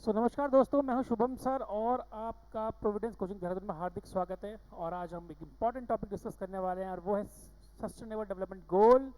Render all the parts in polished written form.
नमस्कार दोस्तों, मैं हूं शुभम सर और आपका प्रोविडेंस कोचिंग देहरादून में हार्दिक स्वागत है। और आज हम एक इम्पॉर्टेंट टॉपिक डिस्कस करने वाले हैं और वो है सस्टेनेबल डेवलपमेंट गोल,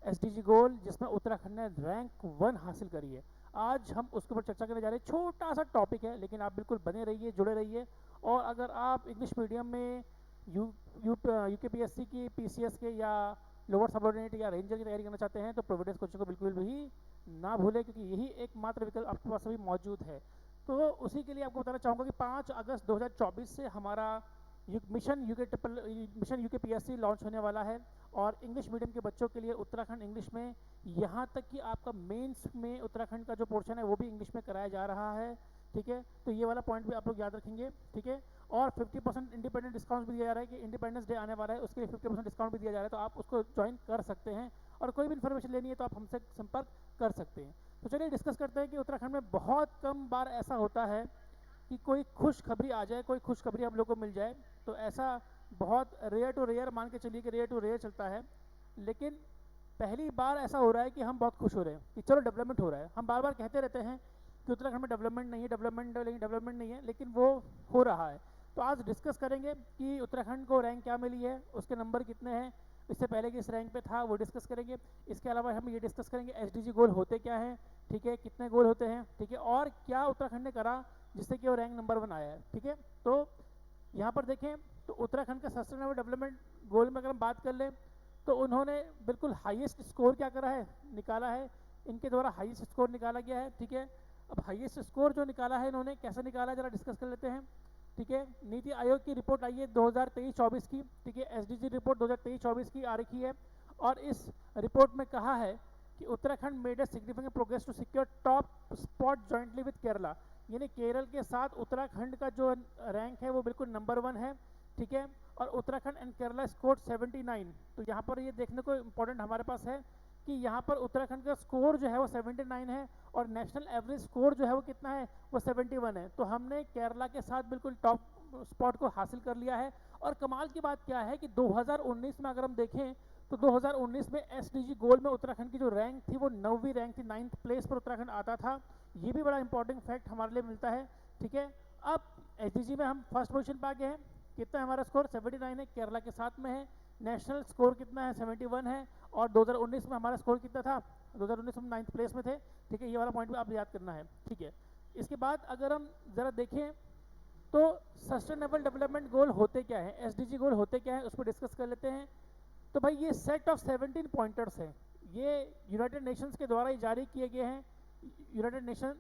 एसडीजी गोल, जिसमें उत्तराखंड ने रैंक 1 हासिल करी है। आज हम उसके ऊपर चर्चा करने जा रहे हैं। छोटा सा टॉपिक है लेकिन आप बिल्कुल बने रहिए, जुड़े रहिए। और अगर आप इंग्लिश मीडियम में यू यूकेपीएससी की, पीसीएस के या लोअर सबऑर्डिनेट या रेंजर की तैयारी करना चाहते हैं तो प्रोविडेंस कोचिंग को बिल्कुल भी ना भूलें, क्योंकि यही एकमात्र विकल्प आपके पास अभी मौजूद है। तो उसी के लिए आपको बताना चाहूँगा कि 5 अगस्त 2024 से हमारा मिशन यूके पीएससी लॉन्च होने वाला है। और इंग्लिश मीडियम के बच्चों के लिए उत्तराखंड इंग्लिश में, यहाँ तक कि आपका मेंस में उत्तराखंड का जो पोर्शन है वो भी इंग्लिश में कराया जा रहा है। ठीक है, तो ये वाला पॉइंट भी आप लोग याद रखेंगे। ठीक है, और 50% इंडिपेंडेंट डिस्काउंट भी दिया जा रहा है कि इंडिपेंडेंस डे आने वाला है, उसके लिए 50% डिस्काउंट भी दिया जा रहा है, तो आप उसको ज्वाइन कर सकते हैं। और कोई भी इन्फॉर्मेशन लेनी है तो आप हमसे संपर्क कर सकते हैं। तो चलिए डिस्कस करते हैं कि उत्तराखंड में बहुत कम बार ऐसा होता है कि कोई खुशखबरी आ जाए, कोई खुशखबरी हम लोग को मिल जाए। तो ऐसा बहुत रेयर टू रेयर, मान के चलिए कि रेयर टू रेयर चलता है। लेकिन पहली बार ऐसा हो रहा है कि हम बहुत खुश हो रहे हैं कि चलो डेवलपमेंट हो रहा है। हम बार बार कहते रहते हैं कि उत्तराखंड में डेवलपमेंट नहीं है, डेवलपमेंट नहीं है, लेकिन वो हो रहा है। तो आज डिस्कस करेंगे कि उत्तराखंड को रैंक क्या मिली है, उसके नंबर कितने हैं, इससे पहले किस रैंक पे था वो डिस्कस करेंगे। इसके अलावा हम ये डिस्कस करेंगे एसडीजी गोल होते क्या हैं, ठीक है, कितने गोल होते हैं, ठीक है, और क्या उत्तराखंड ने करा जिससे कि वो रैंक नंबर 1 आया है। ठीक है, तो यहाँ पर देखें तो उत्तराखंड का सस्टेनेबल डेवलपमेंट गोल में अगर हम बात कर लें तो उन्होंने बिल्कुल हाईएस्ट स्कोर क्या करा है, निकाला है। इनके द्वारा हाईएस्ट स्कोर निकाला गया है। ठीक है, अब हाईएस्ट स्कोर जो निकाला है इन्होंने, कैसे निकाला है जरा डिस्कस कर लेते हैं। ठीक है, नीति आयोग की रिपोर्ट आई है 2023-24 की। ठीक है, एसडीजी रिपोर्ट 2023-24 की आ रखी है। और इस रिपोर्ट में कहा है कि Uttarakhand made a significant progress to secure top spot jointly with Kerala. यानी केरल के साथ उत्तराखंड का जो रैंक है वो बिल्कुल नंबर 1 है। ठीक है, और उत्तराखंड एंड केरला स्कोर 79। तो यहाँ पर ये देखने को इम्पोर्टेंट हमारे पास है कि यहाँ पर उत्तराखंड का स्कोर जो है वो 79 है और नेशनल एवरेज स्कोर जो है वो कितना है, वो 71 है। तो हमने केरला के साथ बिल्कुल टॉप स्पॉट को हासिल कर लिया है। और कमाल की बात क्या है कि 2019 में अगर हम देखें तो 2019 में एसडीजी गोल में उत्तराखंड की जो रैंक थी वो 9वीं रैंक थी, 9th प्लेस पर उत्तराखंड आता था। ये भी बड़ा इंपॉर्टेंट फैक्ट हमारे लिए मिलता है। ठीक है, अब एसडीजी में हम फर्स्ट पोजीशन पर आ गए हैं। कितना है हमारा स्कोर, 79 है, केरला के साथ में है। नेशनल स्कोर कितना है, 71 है। और 2019 में हमारा स्कोर कितना था, 2019 में 9th प्लेस में थे। ठीक है, ये वाला पॉइंट भी आप याद करना है। ठीक है, इसके बाद अगर हम ज़रा देखें तो सस्टेनेबल डेवलपमेंट गोल होते क्या है, एसडीजी गोल होते क्या है, उस पर डिस्कस कर लेते हैं। तो भाई ये सेट ऑफ 17 पॉइंटर्स हैं। ये यूनाइटेड नेशंस के द्वारा ही जारी किए गए हैं। यूनाइटेड नेशन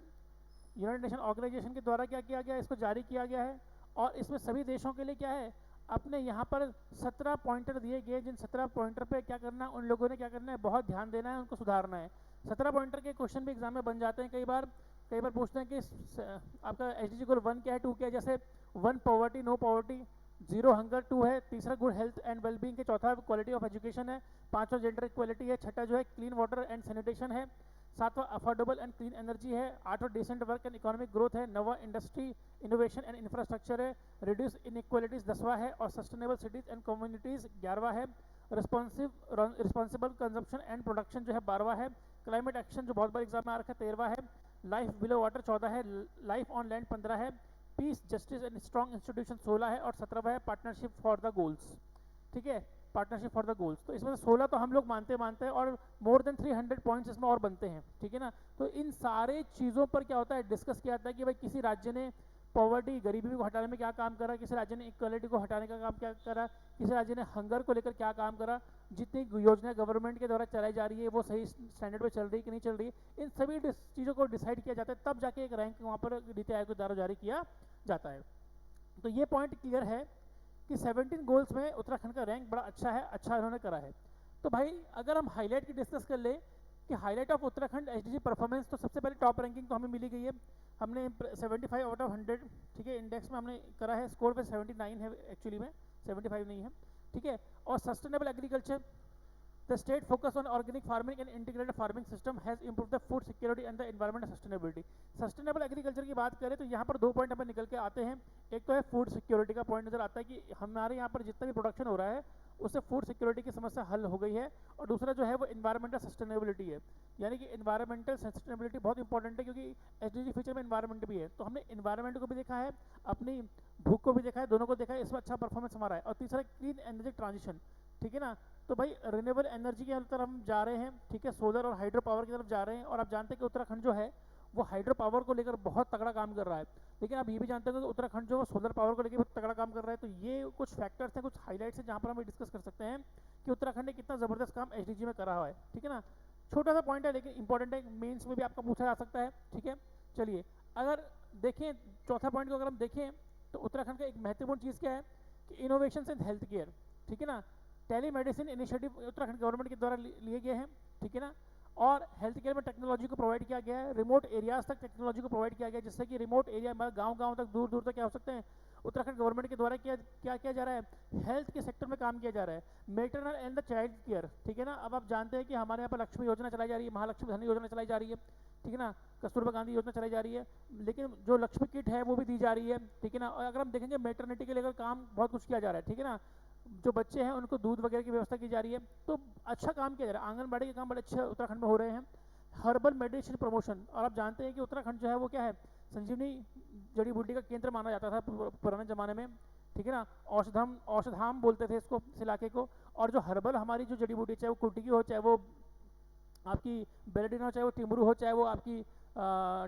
ऑर्गेनाइजेशन के द्वारा क्या किया गया, इसको जारी किया गया है। और इसमें सभी देशों के लिए क्या है, अपने यहाँ पर 17 पॉइंटर दिए गए, जिन 17 पॉइंटर पे क्या करना है, उन लोगों ने क्या करना है, बहुत ध्यान देना है, उनको सुधारना है। 17 पॉइंटर के क्वेश्चन भी एग्जाम में बन जाते हैं कई बार पूछते हैं कि आपका एसडीजी गोल 1 क्या है, 2 क्या है। जैसे 1 पॉवर्टी नो पॉवर्टी, 0 हंगर 2 है, तीसरा गुड हेल्थ एंड वेलबींग के, चौथा क्वालिटी ऑफ एजुकेशन है, पांचवा जेंडर इक्वलिटी है, छठा जो है क्लीन वाटर एंड सैनिटेशन है, सातवां अफोर्डेबल एंड क्लीन एनर्जी है, आठवां decent work and economic growth है, नवा इंडस्ट्री इनोवेशन एंड इंफ्रास्ट्रक्चर है, रिड्यूस इनइक्वालिटीज 10वां है, और सस्टेनेबल सिटीज एंड कम्युनिटीज 11वां है, रिस्पॉन्सिबल कंजप्शन एंड प्रोडक्शन जो है 12वां है, क्लाइमेट एक्शन जो बहुत बार एग्जाम में आ रखा है 13वां है, लाइफ बिलो वाटर 14 है, लाइफ ऑन लैंड 15 है, piece justice and strong institution 16 है, और 17वां है पार्टनरशिप फॉर द गोल्स। ठीक है, पार्टनरशिप फॉर द गोल्स। तो इसमें से 16 तो हम लोग मानते हैं और मोर देन 300 पॉइंट्स इसमें और बनते हैं। ठीक है ना, तो इन सारे चीज़ों पर क्या होता है, डिस्कस किया जाता है कि भाई किसी राज्य ने पॉवर्टी, गरीबी को हटाने में क्या काम करा, किसी राज्य ने इक्वलिटी को हटाने का काम क्या करा, किसी राज्य ने हंगर को लेकर क्या काम करा, जितनी योजना गवर्नमेंट के द्वारा चलाई जा रही है वो सही स्टैंडर्ड पे चल रही है कि नहीं चल रही है, इन सभी चीज़ों को डिसाइड किया जाता है, तब जाके एक रैंक वहाँ पर नीति आयोग के द्वारा जारी किया जाता है। तो ये पॉइंट क्लियर है कि 17 गोल्स में उत्तराखंड का रैंक बड़ा अच्छा है, अच्छा इन्होंने करा है। तो भाई अगर हम हाईलाइट की डिस्कस कर ले कि highlight of Uttarakhand SDG performance, तो सबसे पहले टॉप रैंकिंग तो हमें मिली गई है। हमने 75 आउट ऑफ 100, ठीक है, इंडेक्स में हमने करा है, स्कोर पे 79 है एक्चुअली में, 75 नहीं है। ठीक है, और sustainable agriculture, the state focus on organic farming and integrated farming system has improve the food security and the environment sustainability. Sustainable agriculture की बात करें तो यहाँ पर 2 पॉइंट हमें निकल के आते हैं। एक तो है फूड सिक्योरिटी का पॉइंट नजर आता है कि हमारे यहाँ पर जितना भी प्रोडक्शन हो रहा है उससे फूड सिक्योरिटी की समस्या हल हो गई है, और दूसरा जो है वो इन्वायरमेंटल सस्टेनेबिलिटी है। यानी कि एनवायरमेंटल सस्टेनेबिलिटी बहुत इंपॉर्टेंट है, क्योंकि एसडीजी फीचर में एनवायरमेंट भी है। तो हमने एनवायरमेंट को भी देखा है, अपनी भूख को भी देखा है, दोनों को देखा है, इसमें अच्छा परफॉर्मेंस हमारा है। और तीसरा क्लीन एनर्जी ट्रांजिशन, ठीक है ना। तो भाई रिन्यूएबल एनर्जी की तरफ हम जा रहे हैं, ठीक है, सोलर और हाइड्रो पावर की तरफ जा रहे हैं। और आप जानते हैं कि उत्तराखंड जो है वो हाइड्रो पावर को लेकर बहुत तगड़ा काम कर रहा है। लेकिन आप ये भी जानते हो कि उत्तराखंड जो सोलर पावर को लेकर बहुत तगड़ा काम कर रहा है। तो ये कुछ फैक्टर्स हैं, कुछ हाईलाइट्स हैं जहाँ पर हम डिस्कस कर सकते हैं कि उत्तराखंड ने कितना ज़बरदस्त काम एसडीजी में करा हुआ है, ठीक है ना। छोटा सा पॉइंट है लेकिन इंपॉर्टेंट है, मेंस में भी आपका पूछा जा सकता है, ठीक है। चलिए अगर देखें चौथा पॉइंट को अगर हम देखें तो उत्तराखंड का एक महत्वपूर्ण चीज़ क्या है कि इनोवेशन इन हेल्थ केयर, ठीक है ना। Telemedicine initiative Uttarakhand government के द्वारा लिए गए हैं, ठीक है ना। और हेल्थ केयर में टेक्नोलॉजी को प्रोवाइड किया गया है, रिमोट एरियाज तक टेक्नोलॉजी को प्रोवाइड किया गया है, जिससे कि रिमोट एरिया गाँव तक दूर दूर तक क्या हो सकते हैं, उत्तराखंड गवर्नमेंट के द्वारा क्या किया जा रहा है, हेल्थ के सेक्टर में काम किया जा रहा है। Maternal and the child care, ठीक है ना। अब आप जानते हैं कि हमारे यहाँ पर लक्ष्मी योजना चलाई जा रही है, महालक्ष्मी धन योजना चलाई जा रही है, ठीक है ना। कस्तूरबा गांधी योजना चलाई जा रही है, लेकिन जो लक्ष्मी किट है वो भी दी जा रही है, ठीक है ना। और अगर हम देखेंगे मेटर्निटी के लेकर काम बहुत कुछ किया जा रहा है, ठीक है ना। जो बच्चे हैं उनको दूध वगैरह की व्यवस्था की जा रही है, तो अच्छा काम किया जा रहा है। आंगनबाड़ी के काम बड़े अच्छे उत्तराखंड में हो रहे हैं। हर्बल मेडिसिन प्रमोशन, और आप जानते हैं कि उत्तराखंड जो है वो क्या है, संजीवनी जड़ी बूटी का केंद्र माना जाता था पुराने ज़माने में, ठीक है ना। औषधाम बोलते थे इसको, इस इलाके को। और जो हर्बल हमारी जो जड़ी बूटी, चाहे वो कुर्टिकी हो, चाहे वो आपकी बेलेडिन हो, चाहे वो टिमरू हो, चाहे वो आपकी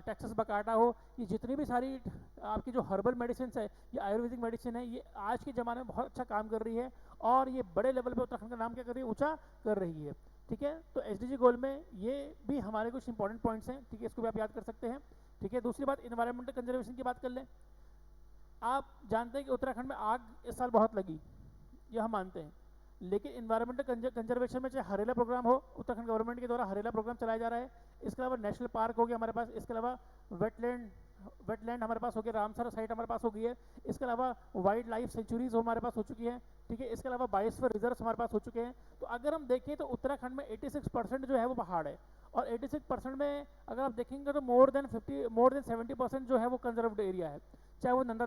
टेक्सस बकाटा हो, ये जितनी भी सारी आपकी जो हर्बल मेडिसिन है, ये आयुर्वेदिक मेडिसिन है, ये आज के ज़माने में बहुत अच्छा काम कर रही है। और ये बड़े लेवल पे उत्तराखंड का नाम क्या कर रही है, ऊंचा कर रही है, ठीक है। तो एसडीजी गोल में ये भी हमारे कुछ इंपॉर्टेंट पॉइंट्स हैं, ठीक है, इसको भी आप याद कर सकते हैं, ठीक है। दूसरी बात इन्वायरमेंटल कंजर्वेशन की बात कर लें। आप जानते हैं कि उत्तराखंड में आग इस साल बहुत लगी, यह हम मानते हैं, लेकिन इन्वायरमेंटल कंजर्वेशन में चाहे हरेला प्रोग्राम हो, उत्तराखंड गवर्नमेंट के द्वारा हरेला प्रोग्राम चलाया जा रहा है। इसके अलावा नेशनल पार्क हो गया हमारे पास, इसके अलावा वेटलैंड हमारे पास हो गया, रामसर साइट हमारे पास हो गई है। इसके अलावा वाइल्ड लाइफ सेंचुरीज हमारे पास हो चुकी है, ठीक है। इसके अलावा बायोस्फीयर रिजर्व्स हमारे पास हो चुके हैं। तो अगर हम देखें तो उत्तराखंड में 86% जो है वो पहाड़ है, और 86% में अगर आप देखेंगे तो मोर देन 70% जो है वो कंजर्व्ड एरिया है। चाहे वो नंदा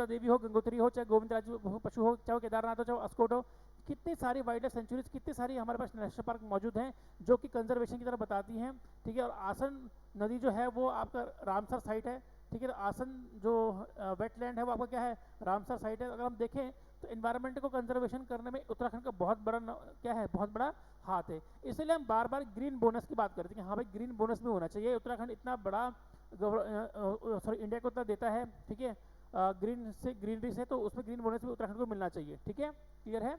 देवी हो, गंगोत्री हो, चाहे गोविंद राज पशु हो, चाहे वो केदारनाथ हो, चाहे अस्कोट हो, कितनी सारी वाइल्ड लाइफ सेंचुरीज, कितनी सारी हमारे पास नेशनल पार्क मौजूद हैं जो कि कंजर्वेशन की तरफ बताती हैं, ठीक है। और आसन नदी जो है वो आपका रामसर साइट है, ठीक है। आसन जो वेटलैंड है वो आपका क्या है, रामसर साइट है। अगर हम देखें तो एनवायरनमेंट को कंजर्वेशन करने में उत्तराखंड का बहुत बड़ा क्या है, बहुत बड़ा हाथ है। इसलिए हम बार बार ग्रीन बोनस की बात करते हैं कि हाँ भाई ग्रीन बोनस भी होना चाहिए। उत्तराखंड इतना बड़ा इंडिया को इतना देता है, ठीक है, ग्रीनरी से, तो उसमें ग्रीन बोनस भी उत्तराखंड को मिलना चाहिए, ठीक है, क्लियर है।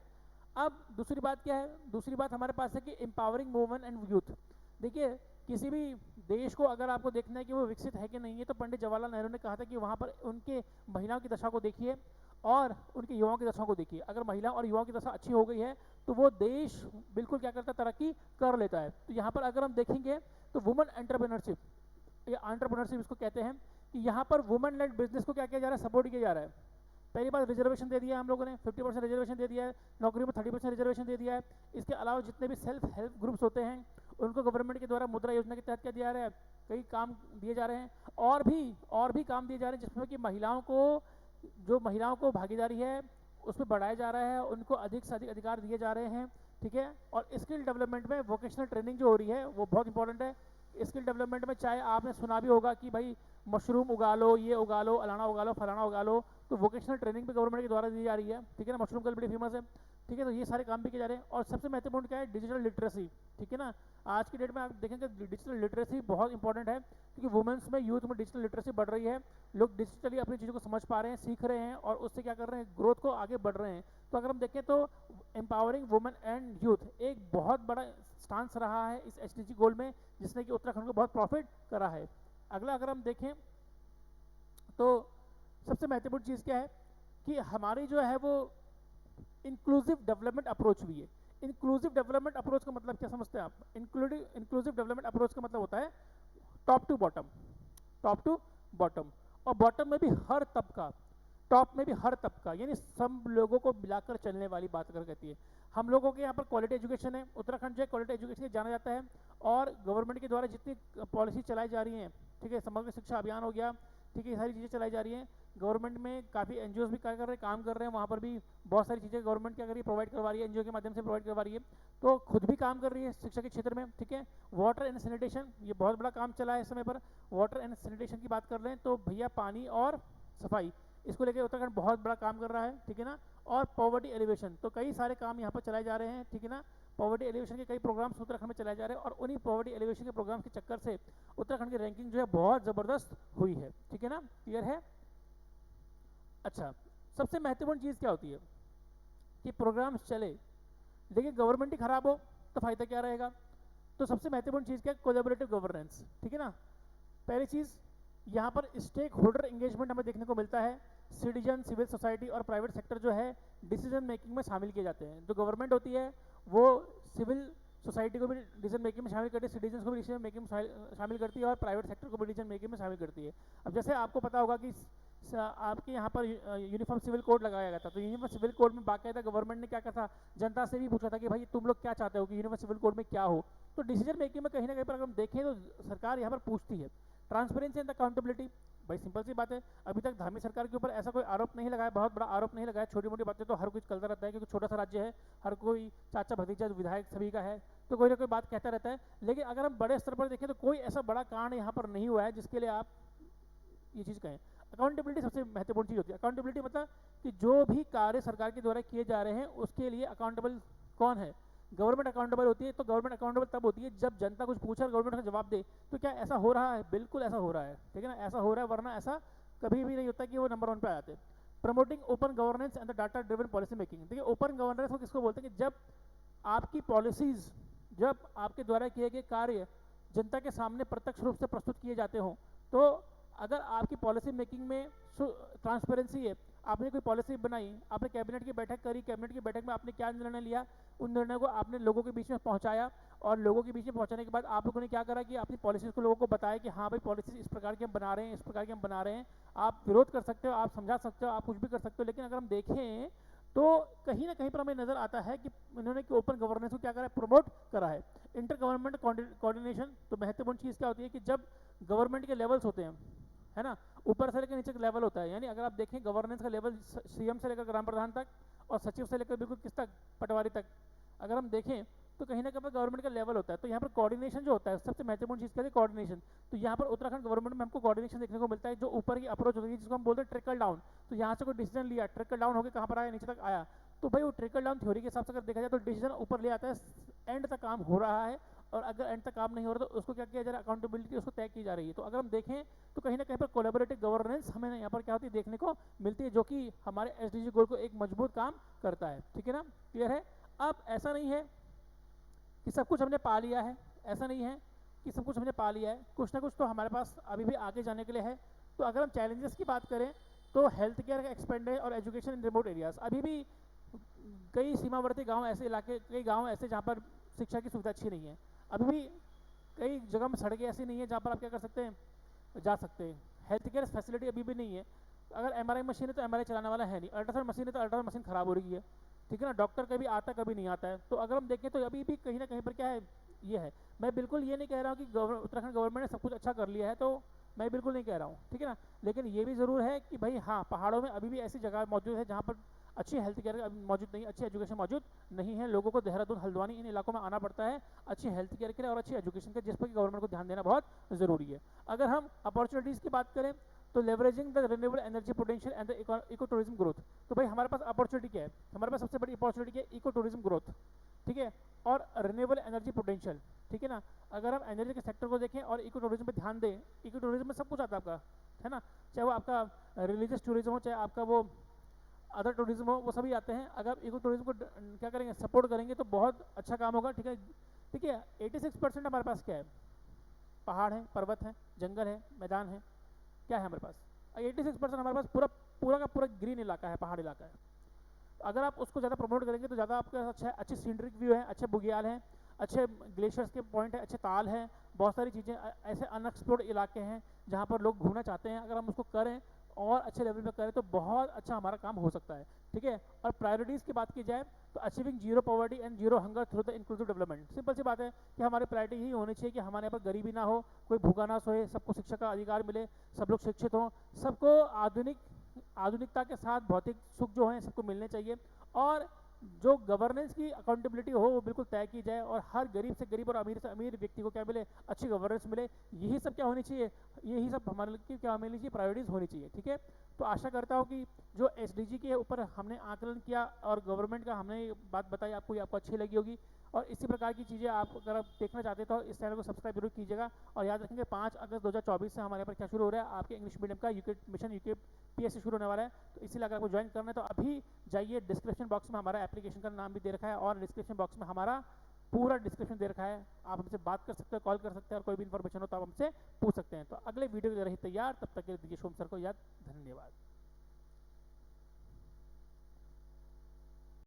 अब दूसरी बात क्या है, दूसरी बात हमारे पास है कि एम्पावरिंग वुमेन एंड यूथ। देखिए किसी भी देश को अगर आपको देखना है कि वो विकसित है कि नहीं है, तो पंडित जवाहरलाल नेहरू ने कहा था कि वहाँ पर उनके महिलाओं की दशा को देखिए और उनके युवाओं की दशा को देखिए। अगर महिला और युवाओं की दशा अच्छी हो गई है तो वो देश बिल्कुल क्या करता है, तरक्की कर लेता है। तो यहाँ पर अगर हम देखेंगे तो वुमेन एंटरप्रेन्योरशिप, या एंटरप्रेन्योरशिप इसको कहते हैं, कि यहाँ पर वुमेन लेड बिजनेस को क्या किया जा रहा है, सपोर्ट किया जा रहा है। पहली बात रिजर्वेशन दे दिया है हम लोगों ने, 50% रिजर्वेशन दे दिया है, नौकरी में 30% रिजर्वेशन दे दिया है। इसके अलावा जितने भी सेल्फ हेल्प ग्रुप्स होते हैं उनको गवर्नमेंट के द्वारा मुद्रा योजना के तहत क्या दिया जा रहा है, कई काम दिए जा रहे हैं। और भी काम दिए जा रहे हैं जिसमें कि महिलाओं को भागीदारी है उसमें बढ़ाया जा रहा है, उनको अधिक से अधिक अधिकार दिए जा रहे हैं, ठीक है। और स्किल डेवलपमेंट में वोकेशनल ट्रेनिंग जो हो रही है वो बहुत इंपॉर्टेंट है। स्किल डेवलपमेंट में चाहे आपने सुना भी होगा कि भाई मशरूम उगा लो, ये उगा लो, अलाना उगा लो, फलाना उगा लो, तो वोकेशनल ट्रेनिंग भी गवर्नमेंट के द्वारा दी जा रही है, ठीक है ना। मशरूम कल बड़ी फेमस है, ठीक है। तो ये सारे काम भी किए जा रहे हैं। और सबसे महत्वपूर्ण क्या है, डिजिटल लिटरेसी, ठीक है ना। आज की डेट में आप देखेंगे डिजिटल लिटरेसी बहुत इंपॉर्टेंट है, क्योंकि वुमेन्स में, यूथ में डिजिटल लिटरेसी बढ़ रही है। लोग डिजिटली अपनी चीज़ों को समझ पा रहे हैं, सीख रहे हैं, और उससे क्या कर रहे हैं, ग्रोथ को आगे बढ़ रहे हैं। तो अगर हम देखें तो एम्पावरिंग वुमेन एंड यूथ एक बहुत बड़ा स्टांस रहा है इस एसडीजी गोल में, जिसने कि उत्तराखंड को बहुत प्रॉफिट करा है। अगला अगर हम देखें तो सबसे महत्वपूर्ण चीज़ क्या है कि हमारी जो है वो इंक्लूसिव डेवलपमेंट अप्रोच भी है। इंक्लूसिव डेवलपमेंट अप्रोच का मतलब क्या समझते हैं आप? इंक्लूसिव डेवलपमेंट अप्रोच का मतलब होता है टॉप टू बॉटम, और बॉटम में भी हर तबका, टॉप में भी हर तबका, यानी सब लोगों को मिलाकर चलने वाली बात कर कहती है। हम लोगों के यहाँ पर क्वालिटी एजुकेशन है, उत्तराखंड जो है क्वालिटी एजुकेशन जाना जाता है, और गवर्नमेंट के द्वारा जितनी पॉलिसी चलाई जा रही हैं, ठीक है, समग्र शिक्षा अभियान हो गया, ठीक है, ये सारी चीज़ें चलाई जा रही हैं। गवर्नमेंट में काफ़ी एनजीओज भी क्या कर रहे हैं, काम कर रहे हैं, वहाँ पर भी बहुत सारी चीज़ें गवर्नमेंट क्या कर रही है, प्रोवाइड करवा रही है, एनजीओ के माध्यम से प्रोवाइड करवा रही है। तो खुद भी काम कर रही है शिक्षा के क्षेत्र में, ठीक है। वाटर एंड सैनिटेशन, ये बहुत बड़ा काम चला है इस समय पर। वाटर एंड सैनिटेशन की बात कर लें तो भैया पानी और सफाई, इसको लेकर उत्तराखंड बहुत बड़ा काम कर रहा है, ठीक है ना। और पॉवर्टी एलिवेशन, तो कई सारे काम यहाँ पर चलाए जा रहे हैं, ठीक है ना। पॉवर्टी एलिवेशन के कई प्रोग्राम्स उत्तराखंड में चलाए जा रहे हैं, और उन्हीं पॉवर्टी एलिवेशन के प्रोग्राम के चक्कर से उत्तराखंड की रैंकिंग जो है बहुत ज़बरदस्त हुई है, ठीक है ना। क्लियर है। अच्छा, सबसे महत्वपूर्ण चीज़ क्या होती है कि प्रोग्राम्स चले लेकिन गवर्नमेंट ही खराब हो तो फायदा क्या रहेगा। तो सबसे महत्वपूर्ण चीज़ क्या है, कोलैबोरेटिव गवर्नेंस, ठीक है ना। पहली चीज़ यहाँ पर स्टेक होल्डर एंगेजमेंट हमें देखने को मिलता है। सिटीजन, सिविल सोसाइटी और प्राइवेट सेक्टर जो है डिसीजन मेकिंग में शामिल किए जाते हैं। जो गवर्नमेंट होती है वो सिविल सोसाइटी को भी डिसीजन मेकिंग में शामिल करती है, सिटीजन को भी डिसीजन मेकिंग में शामिल करती है, और प्राइवेट सेक्टर को भी डिसीजन मेकिंग में शामिल करती है। अब जैसे आपको पता होगा कि आपके यहाँ पर यूनिफॉर्म सिविल कोड लगाया गया था, तो यूनिफॉर्म सिविल कोड में बाकायदा गवर्नमेंट ने क्या कहा था, जनता से भी पूछा था कि भाई तुम लोग क्या चाहते हो कि यूनिफॉर्म सिविल कोड में क्या हो। तो डिसीजन मेकिंग में कहीं ना कहीं पर अगर हम देखें तो सरकार यहाँ पर पूछती है। ट्रांसपेरेंसी एंड अकाउंटेबिलिटी, भाई सिंपल सी बात है, अभी तक धामी सरकार के ऊपर ऐसा कोई आरोप नहीं लगाया, बहुत बड़ा आरोप नहीं लगाया। छोटी मोटी बातें तो हर कुछ चलता रहता है, क्योंकि छोटा सा राज्य है, हर कोई चाचा भतीजा विधायक सभी का है, तो कोई ना कोई बात कहता रहता है। लेकिन अगर हम बड़े स्तर पर देखें तो कोई ऐसा बड़ा कांड यहाँ पर नहीं हुआ है जिसके लिए आप ये चीज़ कहें। अकाउंटेबिलिटी सबसे महत्वपूर्ण चीज़ होती है। अकाउंटेबिलिटी मतलब कि जो भी कार्य सरकार के द्वारा किए जा रहे हैं उसके लिए अकाउंटेबल कौन है, गवर्नमेंट अकाउंटेबल होती है। तो गवर्नमेंट अकाउंटेबल तब होती है जब जनता कुछ पूछे और गवर्नमेंट का जवाब दे। तो क्या ऐसा हो रहा है? बिल्कुल ऐसा हो रहा है, ठीक है ना, ऐसा हो रहा है, वरना ऐसा कभी भी नहीं होता कि वो नंबर 1 पे आ जाते। Promoting open governance and the data driven policy making, देखिए ओपन गवर्नेंस को किसको बोलते हैं कि जब आपकी पॉलिसीज, जब आपके द्वारा किए गए कार्य जनता के सामने प्रत्यक्ष रूप से प्रस्तुत किए जाते हों। तो अगर आपकी पॉलिसी मेकिंग में ट्रांसपेरेंसी है, आपने कोई पॉलिसी बनाई, आपने कैबिनेट की बैठक करी, कैबिनेट की बैठक में आपने क्या निर्णय लिया, उन निर्णय को आपने लोगों के बीच में पहुंचाया, और लोगों के बीच में पहुंचाने के बाद आप लोगों ने क्या करा कि अपनी पॉलिसीज को लोगों को बताया कि हाँ भाई पॉलिसीज इस प्रकार की हम बना रहे हैं, इस प्रकार की हम बना रहे हैं। आप विरोध कर सकते हो, आप समझा सकते हो, आप कुछ भी कर सकते हो, लेकिन अगर हम देखें तो कहीं ना कहीं पर हमें नजर आता है कि इन्होंने कि ओपन गवर्नेंस को क्या करा है, प्रमोट करा है। इंटर गवर्नमेंट कोऑर्डिनेशन, तो महत्वपूर्ण चीज़ क्या होती है कि जब गवर्नमेंट के लेवल्स होते हैं, है ना, ऊपर से लेकर नीचे का लेवल होता है। यानी अगर आप देखें गवर्नेंस का लेवल सीएम से लेकर ग्राम प्रधान तक और सचिव से लेकर बिल्कुल किस तक, पटवारी तक, अगर हम देखें तो कहीं ना कहीं गवर्नमेंट का लेवल होता है। तो यहाँ पर कोऑर्डिनेशन जो होता है सबसे महत्वपूर्ण चीज़ क्या है, कोऑर्डिनेशन। तो यहाँ पर उत्तराखंड गवर्नमेंट में हमको कोऑर्डिनेशन देखने को मिलता है। जो ऊपर की अप्रोच होती है जिसको हम बोलते हैं ट्रिकल डाउन, तो यहाँ से कोई डिसीजन लिया, ट्रिकल डाउन होकर कहाँ पर आया, नीचे तक आया। तो भाई वो ट्रिकल डाउन थ्योरी के हिसाब से अगर देखा जाए तो डिसीजन ऊपर ले आता है, एंड तक काम हो रहा है, और अगर एंड तक काम नहीं हो रहा तो उसको क्या किया जा रहा है, अकाउंटेबिलिटी उसको तय की जा रही है। तो अगर हम देखें तो कहीं ना कहीं पर कोलैबोरेटिव गवर्नेंस हमें यहाँ पर क्या होती है देखने को मिलती है, जो कि हमारे एसडीजी गोल को एक मजबूत काम करता है, ठीक है ना। क्लियर है। अब ऐसा नहीं है कि सब कुछ हमने पा लिया है, ऐसा नहीं है कि सब कुछ हमने पा लिया है, कुछ ना कुछ तो हमारे पास अभी भी आगे जाने के लिए है। तो अगर हम चैलेंजेस की बात करें तो हेल्थ केयर का एक्सपेंड और एजुकेशन इन रिमोट एरियाज, अभी भी कई सीमावर्ती गांव ऐसे इलाके, कई गांव ऐसे जहाँ पर शिक्षा की सुविधा अच्छी नहीं है। अभी भी कई जगह में सड़कें ऐसी नहीं है जहाँ पर आप क्या कर सकते हैं, जा सकते हैं। हेल्थ केयर फैसिलिटी अभी भी नहीं है। अगर एमआरआई मशीन है तो एमआरआई चलाने वाला है नहीं, अल्ट्रासाउंड मशीन है तो अल्ट्रासाउंड मशीन खराब हो रही है, ठीक है ना। डॉक्टर कभी आता कभी नहीं आता है। तो अगर हम देखें तो अभी भी कहीं ना कहीं पर क्या है, ये है। मैं बिल्कुल ये नहीं कह रहा हूँ कि उत्तराखंड गवर्नमेंट ने सब कुछ अच्छा कर लिया है, तो मैं बिल्कुल नहीं कह रहा हूँ, ठीक है ना। लेकिन ये भी ज़रूर है कि भाई हाँ, पहाड़ों में अभी भी ऐसी जगह मौजूद है जहाँ पर अच्छी हेल्थ केयर मौजूद नहीं, अच्छी एजुकेशन मौजूद नहीं है। लोगों को देहरादून, हल्द्वानी इन इलाकों में आना पड़ता है अच्छी हेल्थ केयर के लिए और अच्छी एजुकेशन के, जिस पर गवर्नमेंट को ध्यान देना बहुत ज़रूरी है। अगर हम अपॉर्चुनिटीज़ की बात करें तो leveraging the renewable energy potential and the eco tourism growth, तो भाई हमारे पास अपॉर्चुनिटी क्या है, हमारे पास सबसे बड़ी अपॉर्चुनिटी क्या है, इको टूरिज्म ग्रोथ, ठीक है, और रिन्यूएबल एनर्जी पोटेंशियल, ठीक है ना। अगर हम एनर्जी के सेक्टर को देखें और इको टूरिज्म पर ध्यान दें, इको टूरिज्म में सब कुछ आता है आपका, है ना, चाहे वो आपका रिलीजियस टूरिज्म हो, चाहे आपका वो अदर टूरिज्म हो, वो सभी आते हैं। अगर इको टूरिज्म को क्या करेंगे, सपोर्ट करेंगे तो बहुत अच्छा काम होगा, ठीक है। ठीक है, 86% हमारे पास क्या है, पहाड़ है, पर्वत है, जंगल है, मैदान है, क्या है हमारे पास, 86% हमारे पास पूरा पूरा का पूरा ग्रीन इलाका है, पहाड़ इलाका है। अगर आप उसको ज़्यादा प्रमोट करेंगे तो ज़्यादा आपके पास अच्छा अच्छी सीनरिक व्यू है, अच्छे बुग्याल हैं, अच्छे ग्लेशियर्स के पॉइंट है, अच्छे ताल हैं, बहुत सारी चीज़ें ऐसे अनएक्सप्लोर्ड इलाके हैं जहाँ पर लोग घूमना चाहते हैं। अगर हम उसको करें और अच्छे लेवल पे करें तो बहुत अच्छा हमारा काम हो सकता है, ठीक है। और प्रायोरिटीज़ की बात की जाए तो achieving zero poverty and zero hunger through the inclusive development, simple सी बात है कि हमारी प्रायोरिटी यही होनी चाहिए कि हमारे यहाँ पर गरीबी ना हो, कोई भूखा ना सोए, सबको शिक्षा का अधिकार मिले, सब लोग शिक्षित हों, सबको आधुनिकता के साथ भौतिक सुख जो हैं सबको मिलने चाहिए, और जो गवर्नेंस की अकाउंटेबिलिटी हो वो बिल्कुल तय की जाए, और हर गरीब से गरीब और अमीर से अमीर व्यक्ति को क्या मिले, अच्छी गवर्नेंस मिले। यही सब क्या होनी चाहिए, यही सब हमारे लिए क्या मिलनी चाहिए, प्रायोरिटीज़ होनी चाहिए, ठीक है। तो आशा करता हूँ कि जो एसडीजी के ऊपर हमने आकलन किया और गवर्नमेंट का हमने बात बताई आपको अच्छी लगी होगी, और इसी प्रकार की चीज़ें आप अगर आप देखना चाहते हो तो इस चैनल को सब्सक्राइब जरूर कीजिएगा। और याद रखेंगे 5 अगस्त 2024 से हमारे यहाँ पर क्या शुरू हो रहा है, आपके इंग्लिश मीडियम का यूके मिशन यूके पीएससी शुरू होने वाला है। तो इसीलिए अगर आपको ज्वाइन करना है तो अभी जाइए, डिस्क्रिप्शन बॉक्स में हमारा एप्लीकेशन का नाम भी दे रखा है, और डिस्क्रिप्शन बॉक्स में हमारा पूरा डिस्क्रिप्शन दे रखा है, आप हमसे बात कर सकते हैं, कॉल कर सकते हैं, और कोई भी इन्फॉर्मेशन हो तो आप हमसे पूछ सकते हैं। तो अगले वीडियो के लिए रही तैयार, तब तक के लिए दीजिए सोम सर को याद।